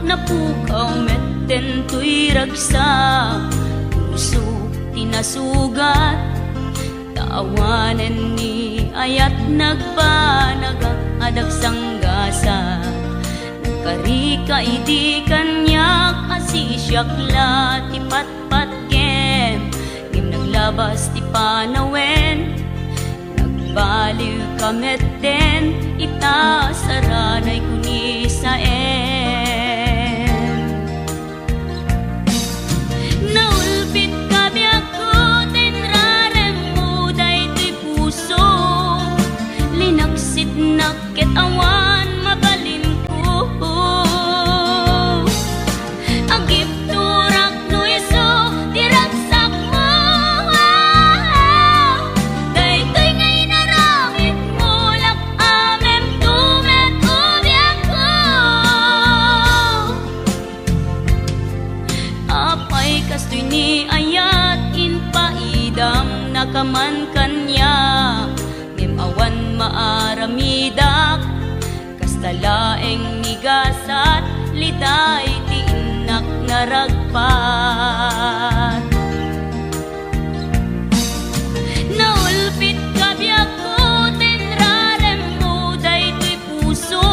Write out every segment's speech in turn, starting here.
napukaw metten tuy ragsa, puso tinasugat, taawanen ni ayat nagbanagak adag sanggasa. Karika idi kanyak asisyakla ti patpat kem, ngim naglabas ti panawen, nagbaliw kametten ita saranay kuni saen. Naulpit kabiyak ko tinrarem mo daytoy puso, linaksit nakit awan mabalin ko. Agip turak no iso diragsak mo, daytoy ngay naramit mo lak amem tumet ubiyak ko. Apay kastoy ni ayat inpaidam nakaman kanya, ngem awan maaramidak kastalaeng nigasat liday ti inak naragpat. Naulpit kabiyak ko tinrarem mo daytoy puso,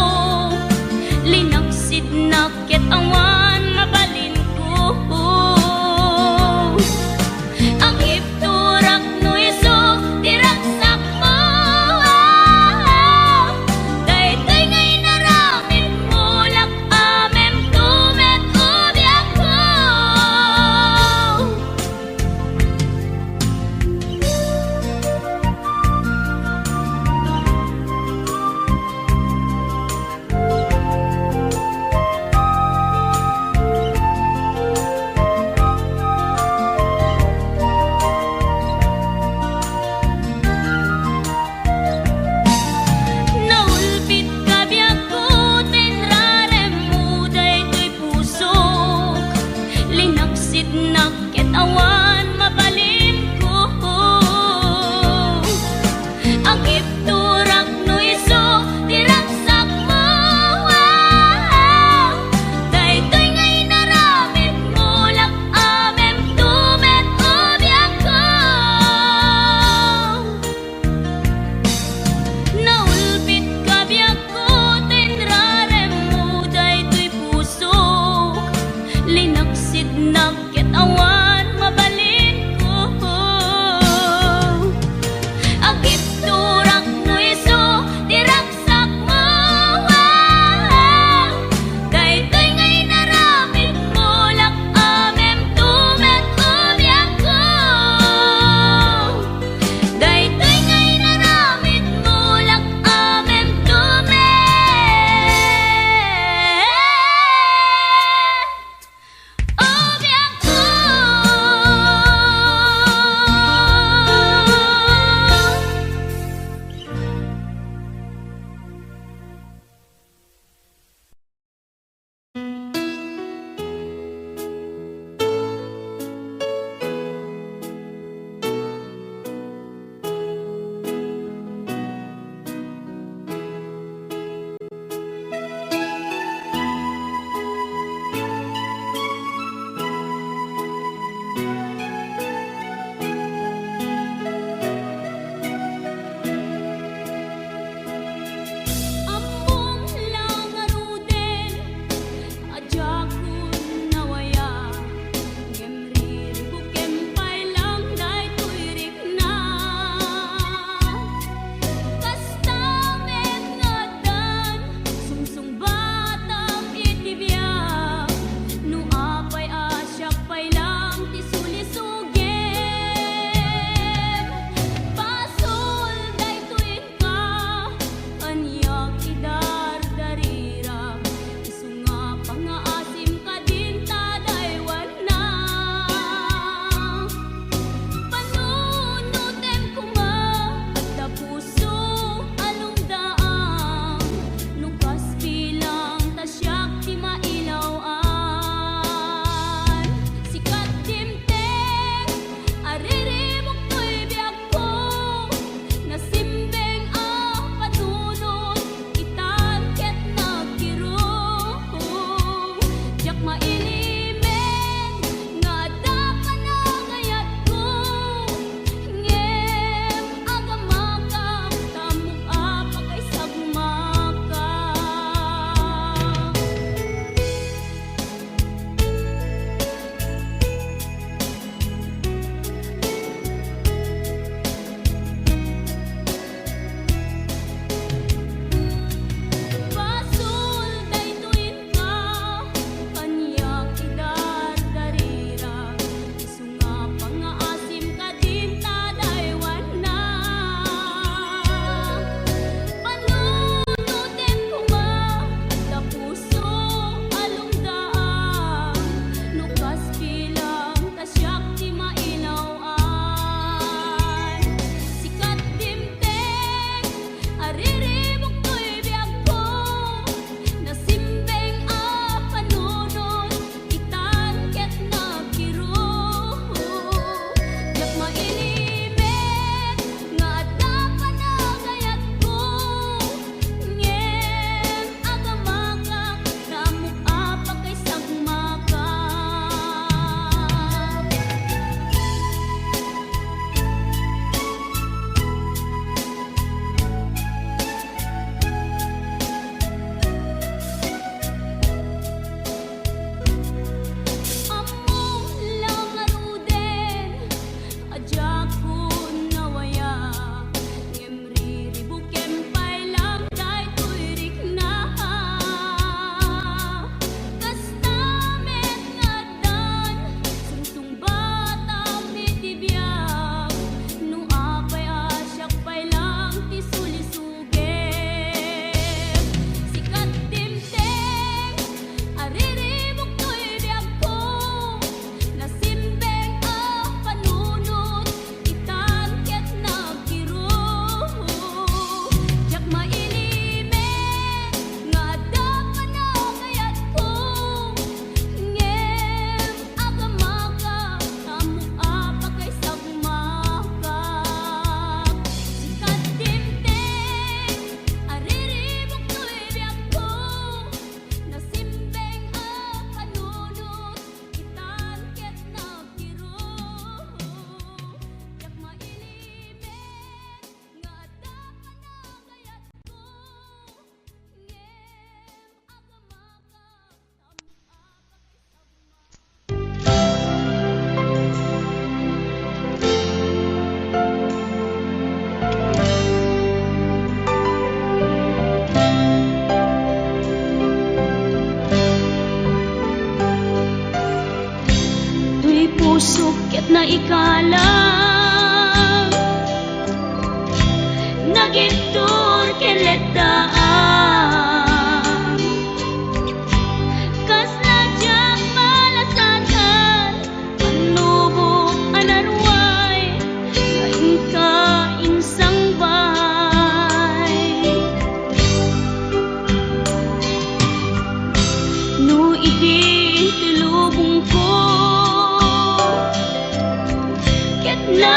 linaksid nakit awan mabalin ko. Ang ipturak no iso diragsak mo, daytoy ngay naramit mo lak amem tumet ubiyak ko. puso ket na ikalang nagitur keledaan kas najak malasatan panubo anarway ngayon ka insang bay no idi tilubong ko ket na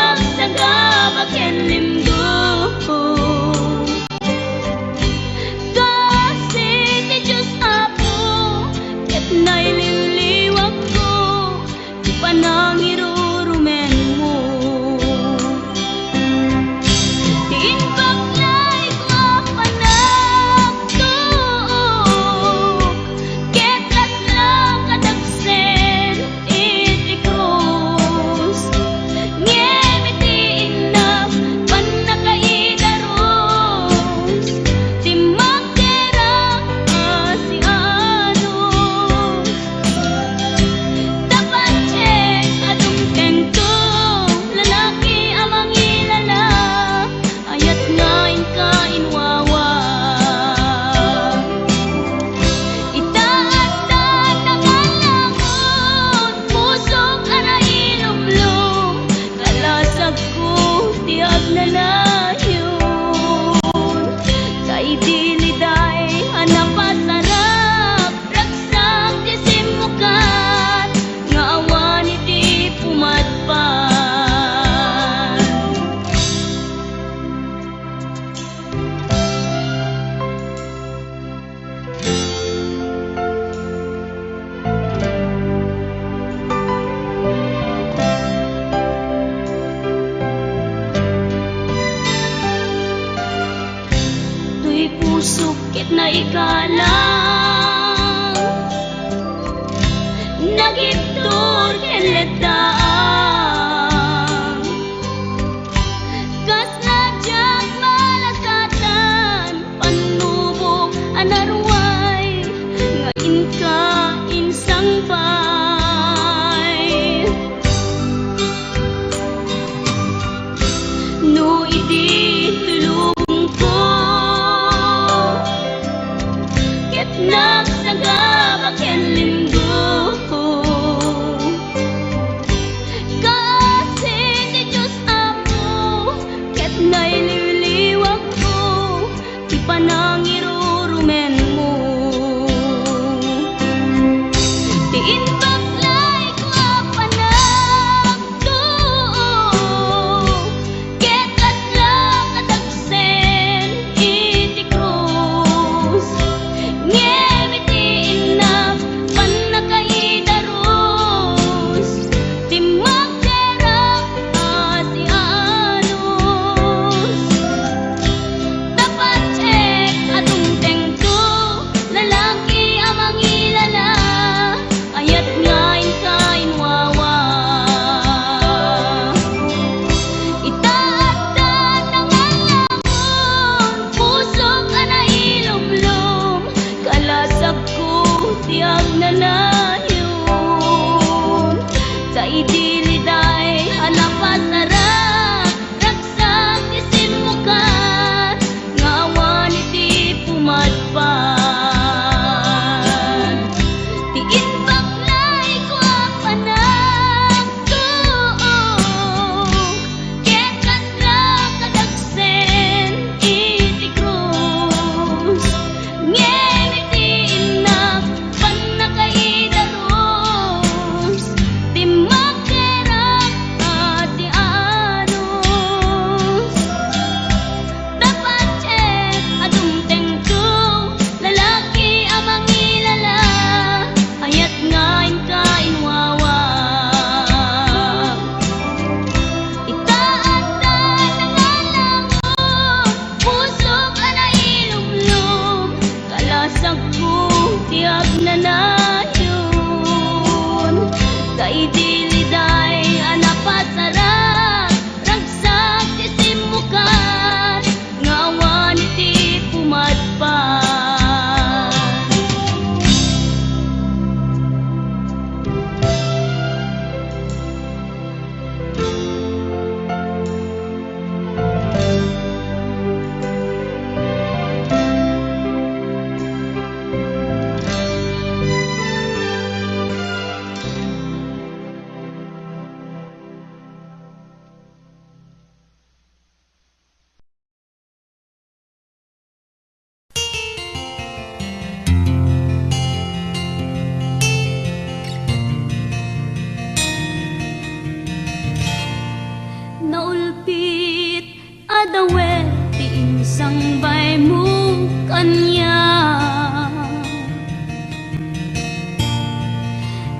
kanya.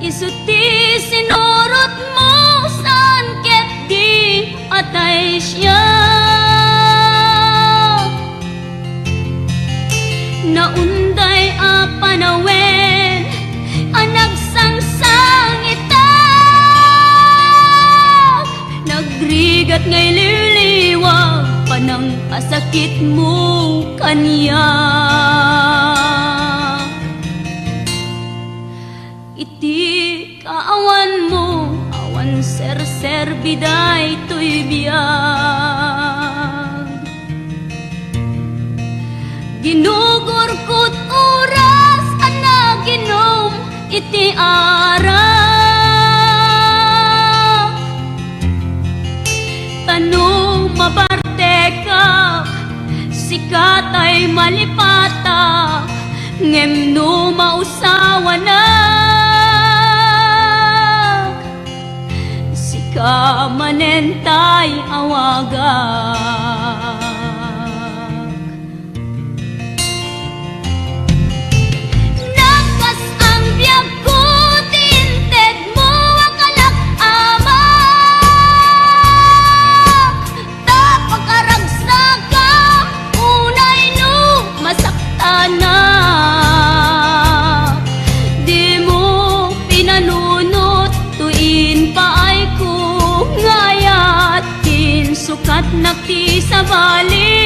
Isuti sinurot mo saan ket di atay siya. Naunday a panawen anagsangsang ita, nagrigat ngay liliwag panang asakit mo kanya. Iti kaawan mo awan ser biday to'y biyag, ginugurkot oras anaginom iti arak. Tano mabarte ka sikat ay malipata, ngem no mausawa na sika manentay awagak. Nakas ang biyag ko tinted mo akalak ama, tapakaragsak ka unay no masakta na. Di mo pinanunot tuin paay ko ngayat kin sukat nakti sa bali.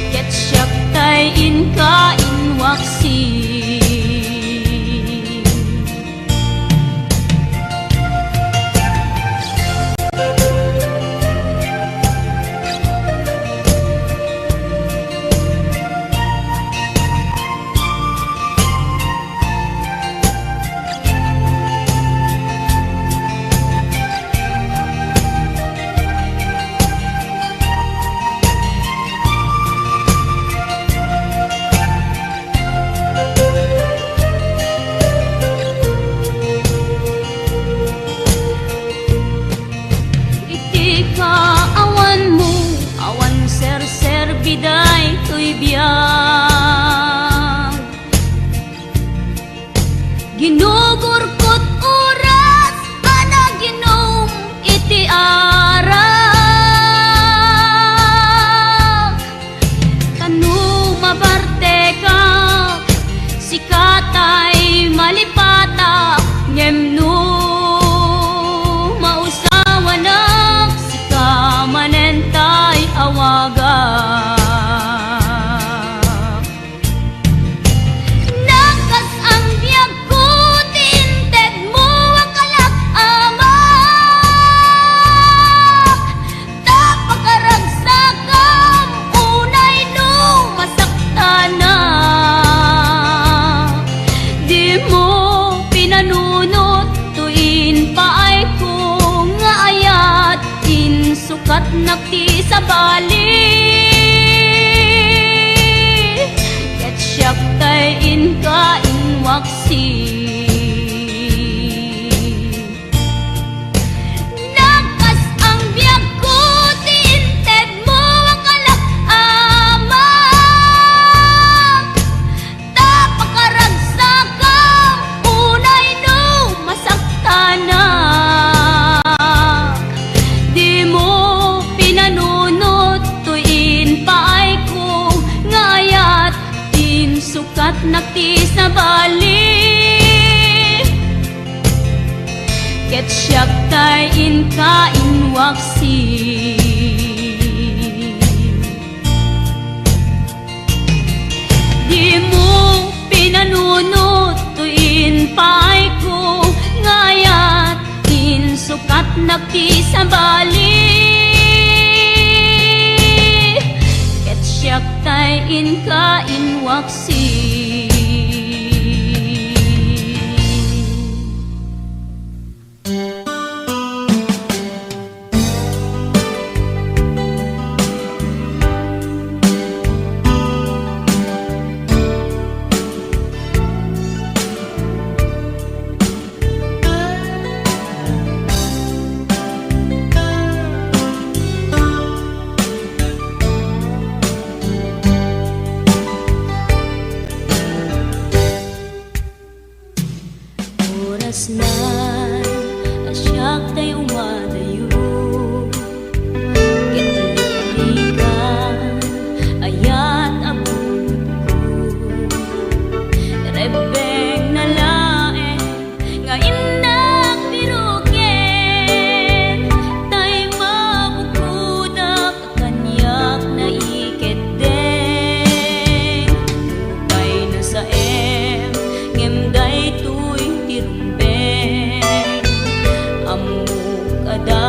Ket siyak tay inka inwaksi. Awan mo, awan ser biday to'y biyag, ginugurkot oras anaginom iti arak. Tano mabarte ka sikatay malipata, ngem no mausawa na manentay awagak. Nakas ang biyag ko tinted mo akalak ama, tapakaragsak kam unay no masakta na. Di mo pinanunot tuin paay ko nga ayat sukat nakti sa bali. Ket siyak tay inka inwaksi. Nakas ang biyag ko tinted mo akalak ama, tapakaragsak kam unay no masakta na. Di mo pinanunot tuin paay ko ngayat tin sukat nakti sa bali. Ket siyak tay inka inwaksi. Di mo pinanunot tuin paay ko ngayat tin sukat nakti sa bali. Ket siyak tay inka inwaksi. kasnan asyak tayo umadayo kitalikan ayat abot ko rebeng na lae nga indak piruken tay mabukudak kanyak na iketdeng upay na sa ngem day tuy tirumbeng amuk ada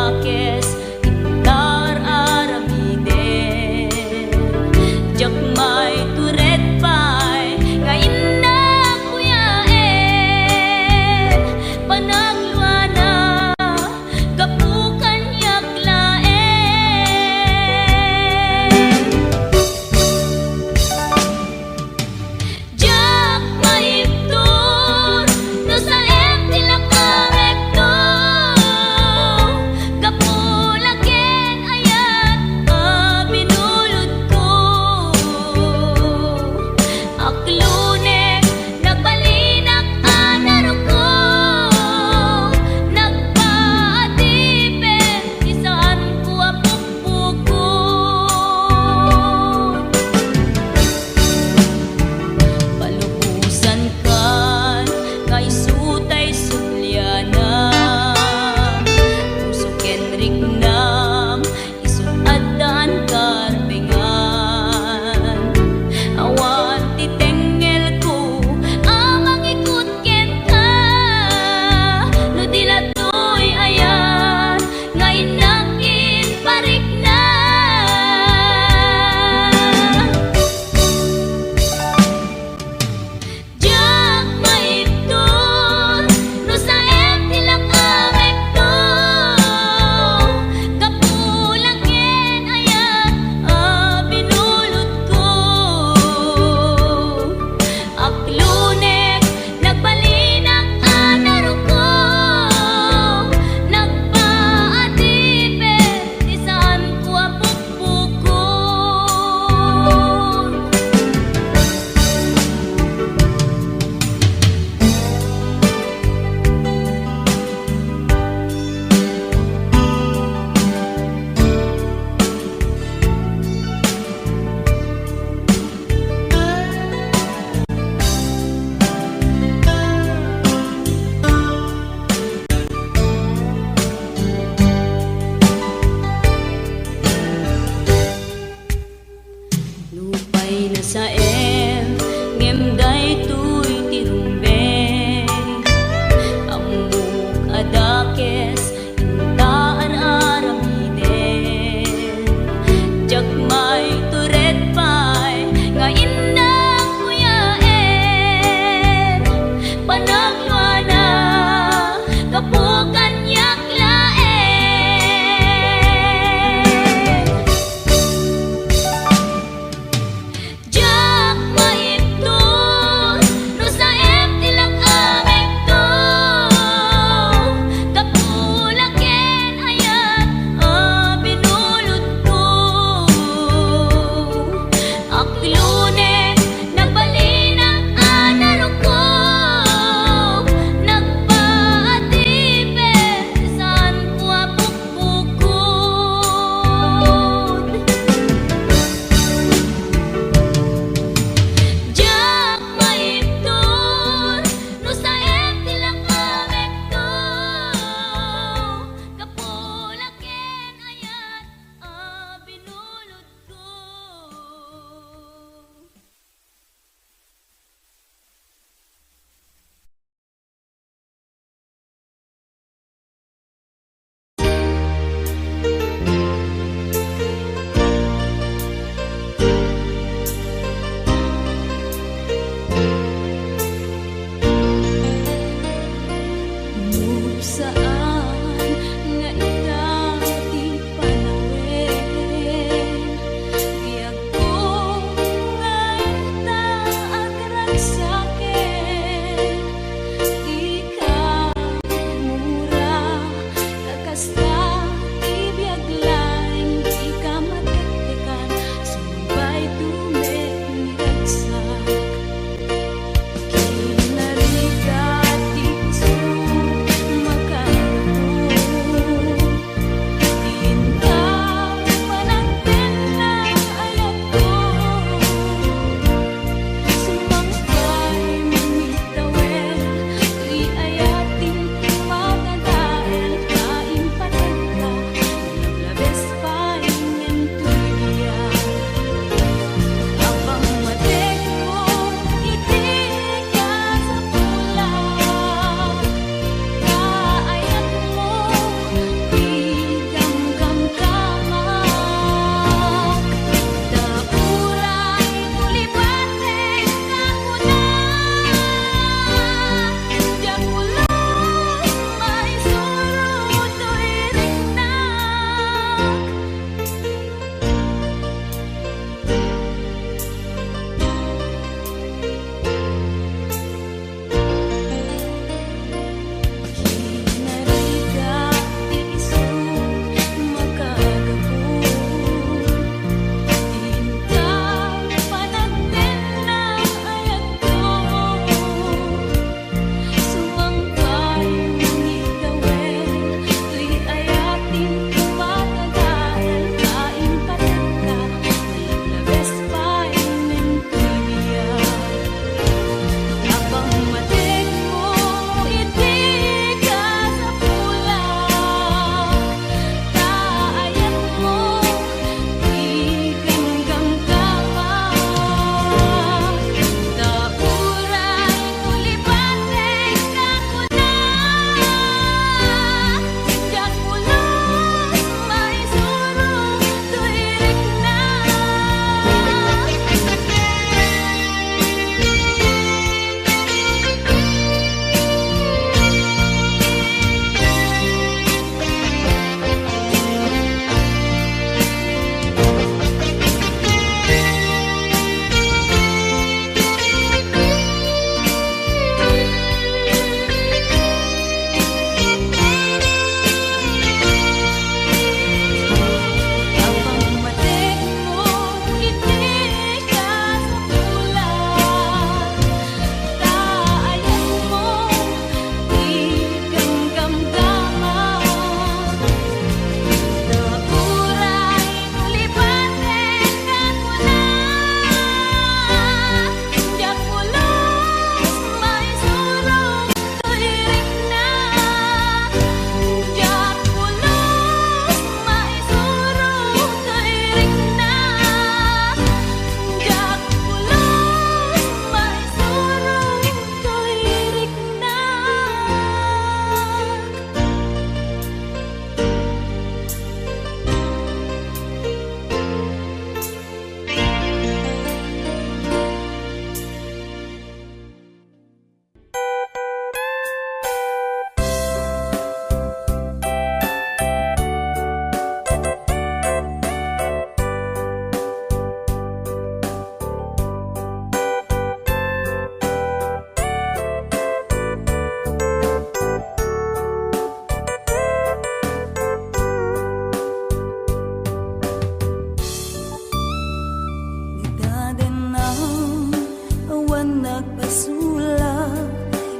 nagpasulak,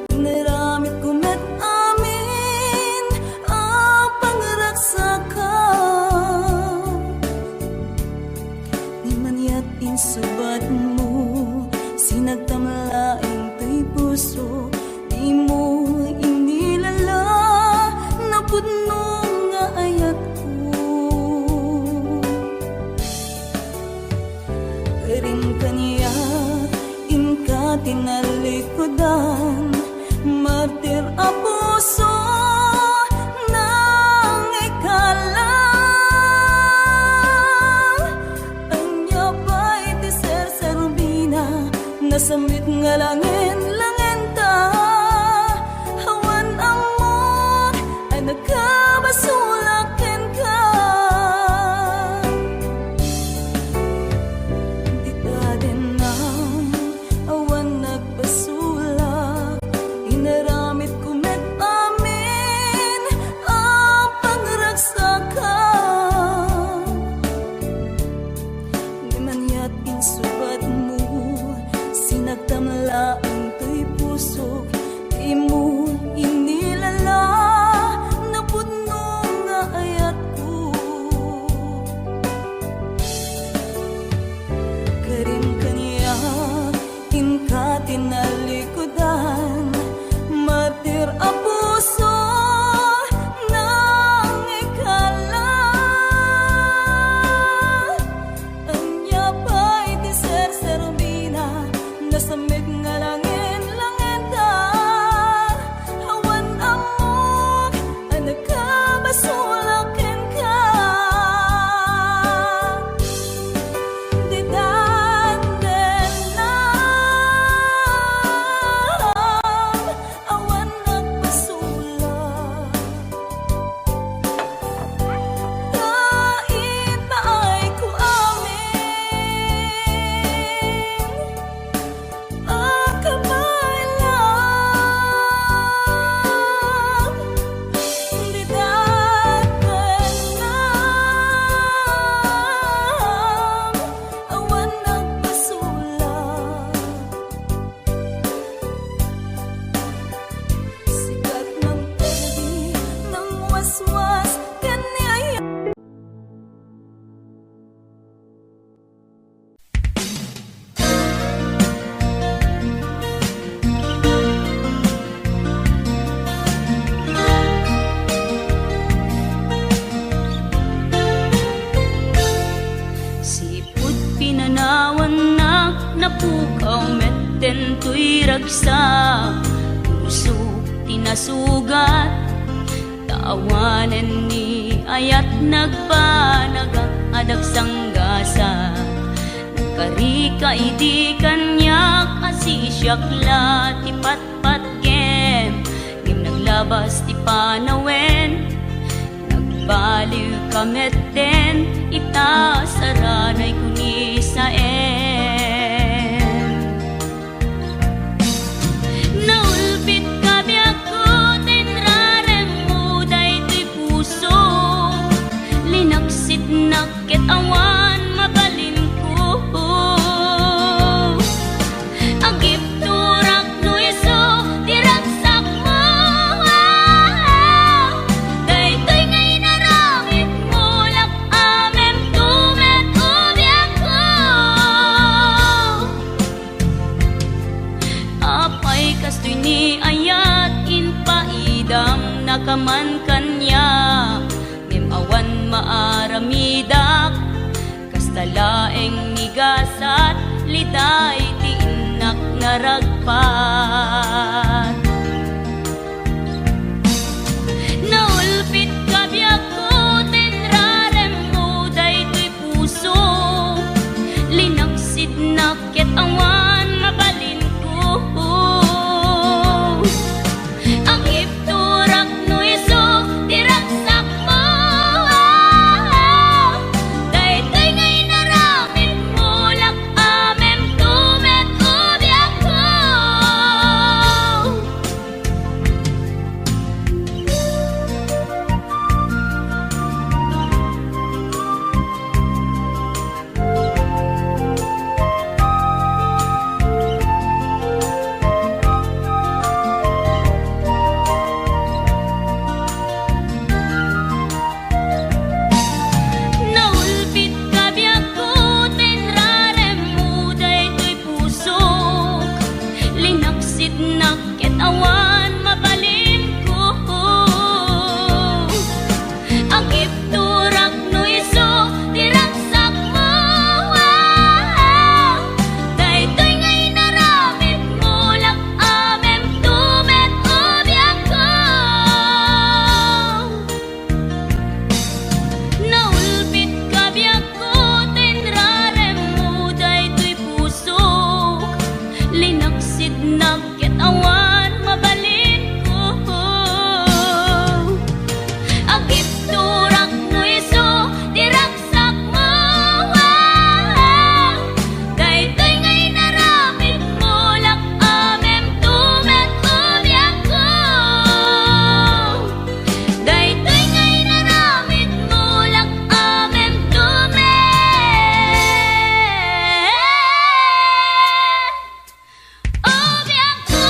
inaramid ko met amin ang pangragsakam. Di man yat insubat mo, sinagtamlaing to'y puso, di mo inilala na pudno nga ayat ko. Karing kaniya inka tinalikodan, martir a puso nang ikalang. Anya pa iti ser-serbina, nasamit nga langin ta. Hawan amot ay nagkabasulakin ka. Di ta din ang awan nagpasulak, inaramid ko met amin ang pangragsakam. Di man yat insubat mo, sinagtamlaang to'y puso, di mo inilala na pudno nga ayat ko. Karim kaniya inka tinalikodan, martir a puso nang ikalang. Anya pa iti ser-serbina, nasamit nga langin ta. Hawan amok ang nagkabasulakin ka. Di danden na awan nagpasulak. Kahit pa ay ko amin akabay lang. Di datan na awan nagpasulak. Sikat ng pwede ng waswas kanyaya. Sipud pinanawan na napukaw metten to'y ragsa. Puso tinasugat, taawanan ni ayat nagpanagak adag sanggasa. Nagkarika iti kanyak asisyakla ti patpat ken, ngem naglabas ti panawen. Nagbaliw kametten ita saranay kuni saen. Naulpit kabiyak ko tinrarem mo daytoy puso, linaksit nakit awan mabalin ko. Agip turak no iso diragsak mo, daytoy ngay naramit mo lak amem tumet ubiak ko. Apay kastoy ni ayat inpaidam nakaman kanya, ngem awan maaramidak kastalaeng nigasat liday ti inak naragpat. Naulpit kabiyak ko tinrarem mo daytoy puso, linaksid nakit awan mabalin ko. Ang ipturak no iso diragsak mo, daytoy ngay naramit mo lak amem tumet ubiak ko. sidnak ket awan mabalin ko. Ang ipturak no iso diragsak mo. Daytoy ngay naramid mulak amem tumet ubyak ko. Naulbit kabyak ko tenrarem mo daytoy puso. Linaksid nakit awan mabalin ko. Agip turak no iso diragsak mo. Daytoy ngay naramid mulak amem tumet ubyak ko. Daytoy ngay naramid mulak amem tumet ubyak ko.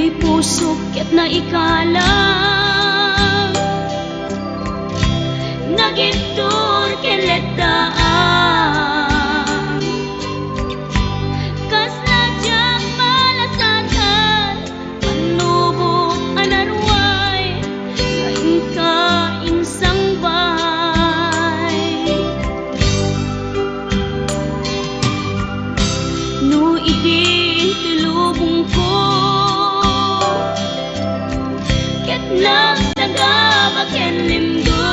Tuy puso ket na ikalang nagitur keledaan kas nadyang malasatan panubok anarway ngayon ka insang bay no idi tulubong ko ket nagsagabak limdo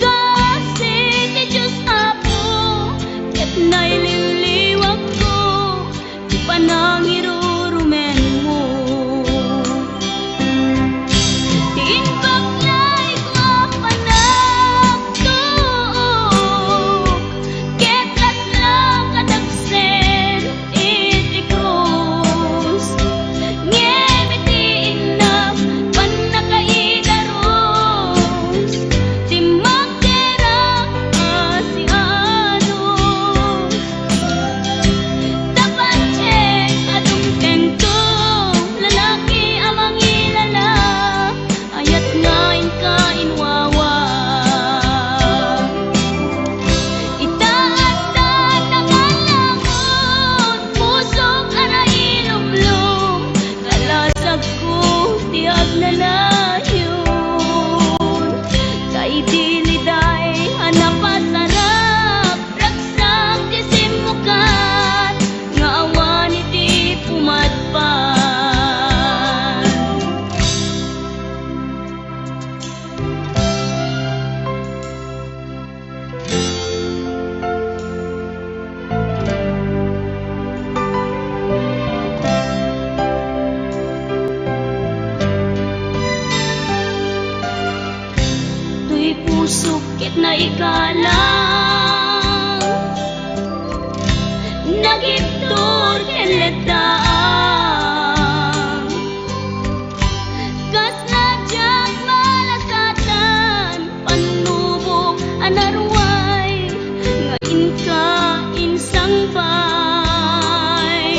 kasi ti Diyos Apo ket naililiwag ko ti panangirurumen mo ti inbaklay ko panagtuok ket laslang kadagsen iti krus ngem iti inam panakaidaros ti magderang asianos dapat check adung tento lalaki amang ilala ayat ngain ka inwawa itaas na nangalangon pusok ana ilumlum kalasag ko tiag na layon kay diliday hanapasarap ragsak ti simukan nga awan iti pumadpan tuy puso ket na ikalang nagitur keledaan kas nadyang malasatan panubok anarway ngayon ka insang bay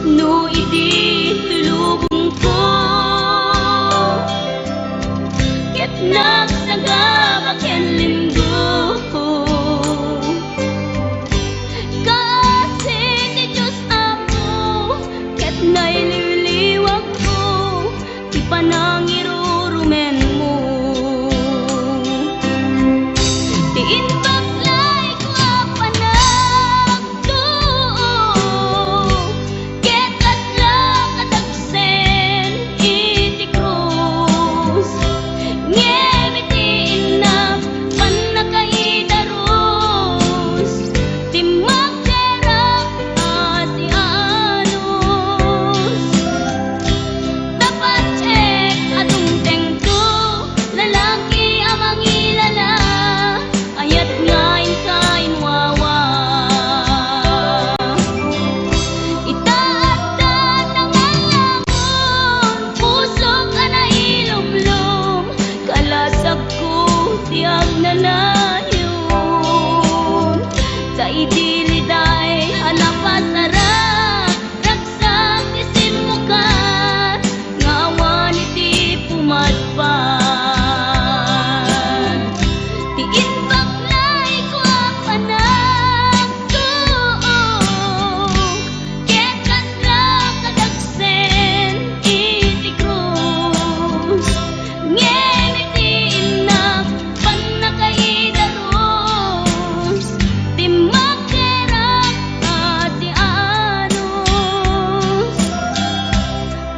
no idi tulubong ko ket nagsagabak linggo kasi ti Diyos Apo ket naililiwag ko ti panangirurumen mo ti inbaklay ko panagtuok ket laslang kadagsen iti krus ngem iti inam panakaidaros ti magderang asianos dapat check adung tengto lalaki amang ilala ayat ngain ka inwawa itaas na nangalangon pusok ana ilumlum kalasag ko tiag na layon kay diliday hanapasarap ragsak ti simukan nga awan iti pumadpan ti inbaklay ko panagtuok ket laslang kadagsen iti krus ngem iti inam panakaidaros ti magderang asianos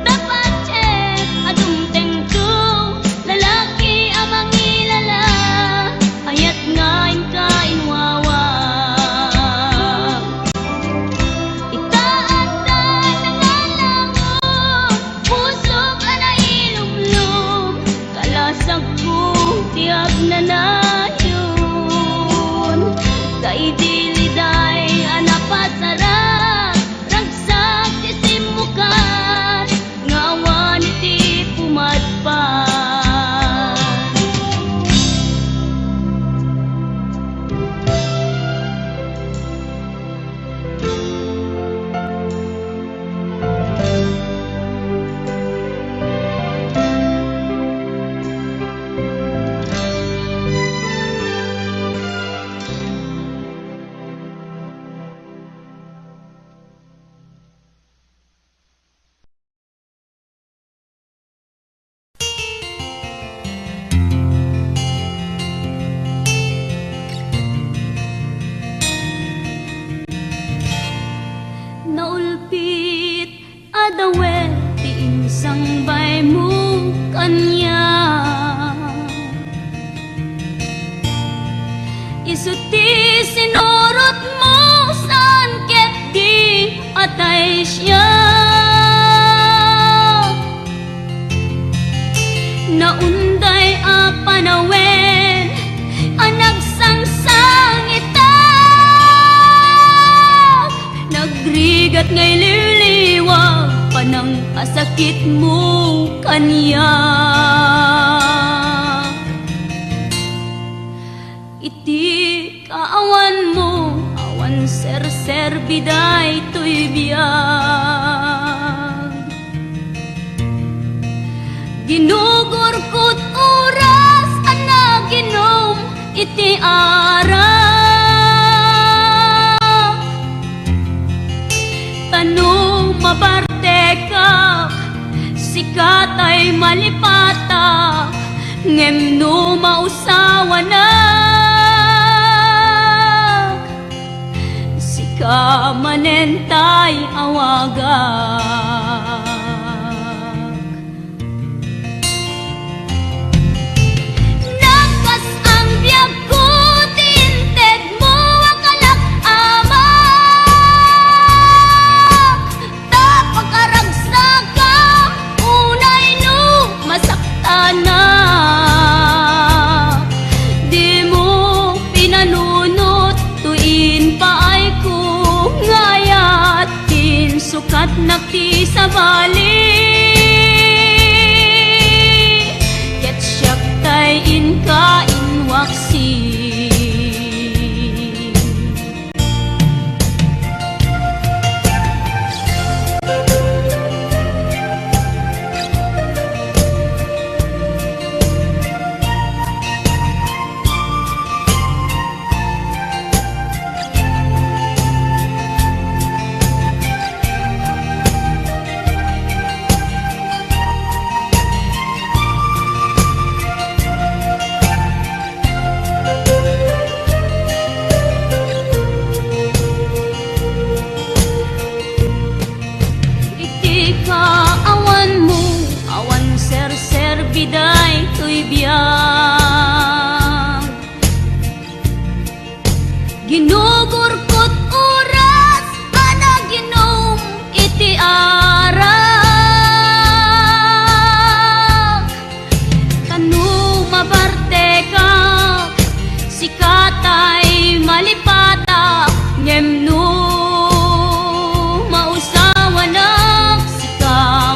dapat check adung tengto lalaki amang ilala ayat ngain ka inwawa itaas na nangalangon pusok ana ilumlum kalasag ko tiag na layon kay diliday hanapasarap ragsak ti simukan nga awan iti pumadpan kanya. Isuti sinurot mo saan ket di atay siya. Naunday a panawen anagsangsang ita. Nagrigat ngay liliwag panang asakit mo kanya. Iti kaawan mo awan ser-ser biday to'y biyag. Ginugurkot oras ana ginom iti ara. Tanong mabarte ka sikat ay malipata ngem no mausawa na. Sika manentay awagak. Nagkas ang biyag ko tinted mo akalak ama. Tapagkaragsak ka unay no masakta na. Di mo pinanunot tuin paay ko ngayat din sukat nakti sa bali. Ket siyak tay inka inwaksi. Awan mo, awan ser-ser biday to'y biyag. Ginugurkot oras ana ginom iti ara. Tanu mabarte ka sikatay malipata ngem no mausawa na.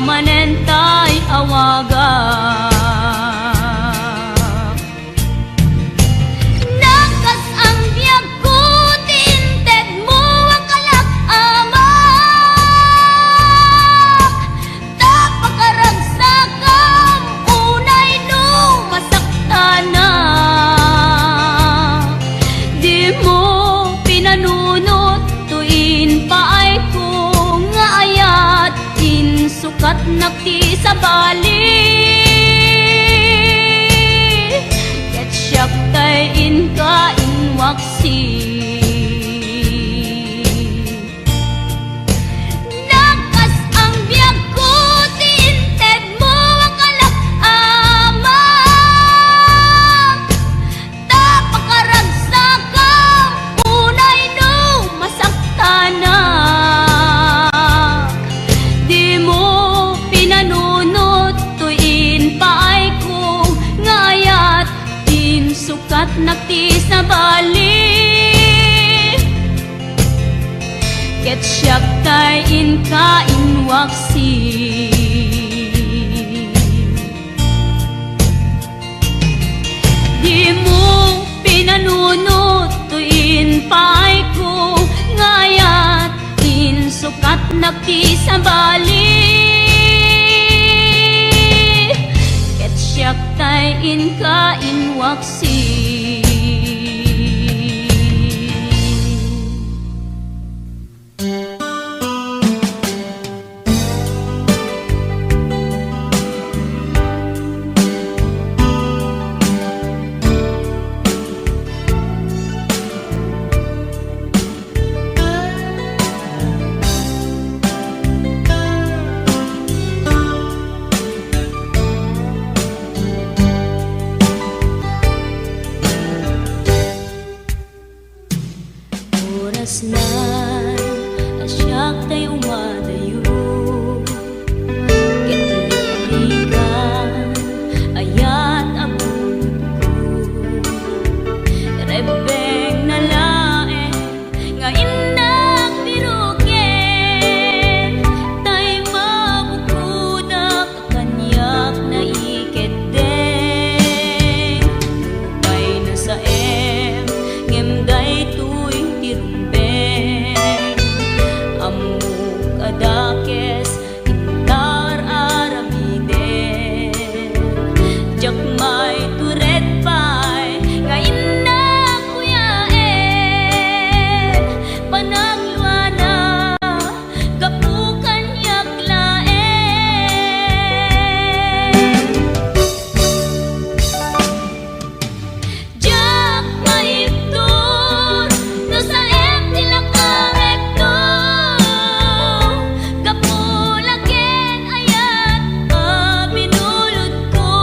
Manentay awagak. Nagkas ang biyag ko tinted oras na asyak tay umadayo kitlikan ayat abulod ko rebeng na lae nga indak biruken tay mabukudak kanyak na iketeng lupay na sa ngemday tuy tirumbeng amuk adakes intar aramiden jakmay turet pay nga indak kuyaen panagluana kapukan yaklaen jak maiptur no sa tilakarekto kapulaken ayat binulod ko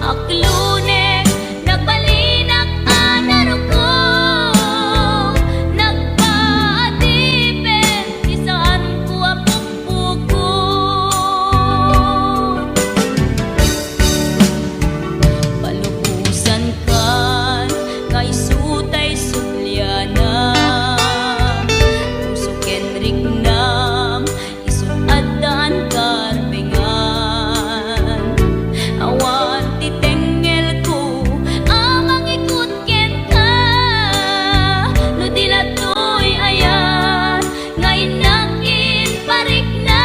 aklunek nagbalinak anaro ko nagpaatipen isaan ko apukpukon palubusan kan kay sutay sulyana puso kenrik nam isut adan karbengan awan titengel ko amang ikut ken ka no dilatoy ayan nga inakin parik na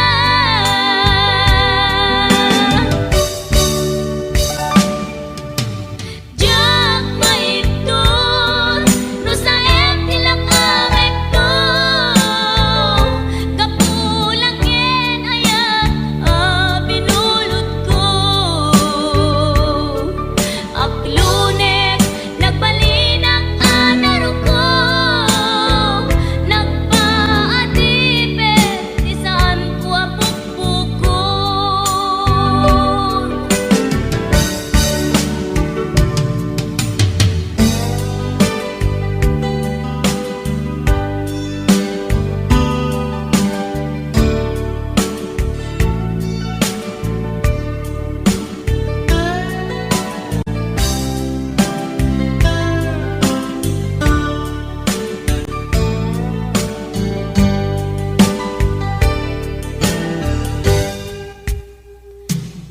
jak maiptur no sa tilakarekto kapulaken ayat binulod ko aklunek nagbalinak anaro ko nagpaatipen isaan ko apukpukon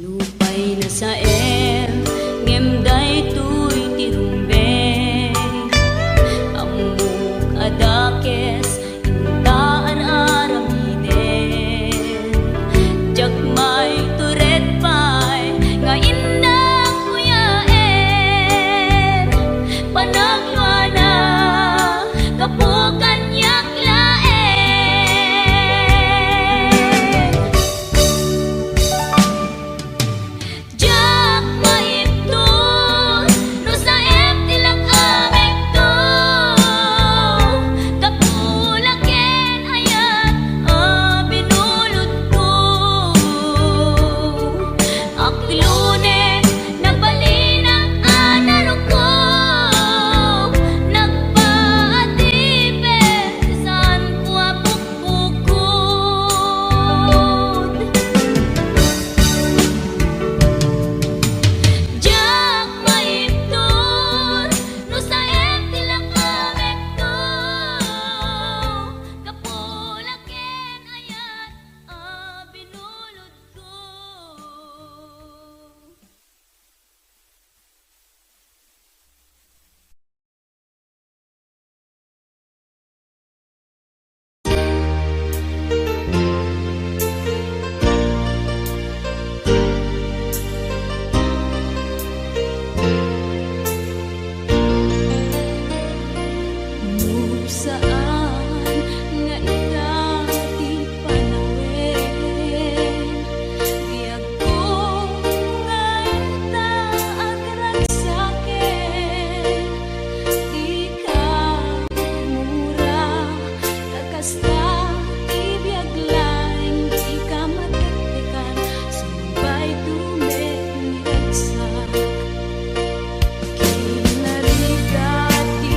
lupay na sa ngemday tuy tirumbeng amuk adakes intaan aramiden jakmay turet pay nga indak kuyaen panagluana kapukan yaklaen jak maiptur no sa tilakarekto kapulaken ayat binulod ko aklunek nagbalinak anaro ko nagpaatipen isaan ko apukpukon jak maiptur no sa tilakarekto kapulaken ayat binulod ko saan nga itati panawen biyag ko nga ita agragsaken di ka mura kakasta ibiyag laing di ka matektekan sumbay dumet niragsak kinarigat di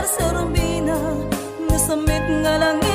serbina nasamit nga langit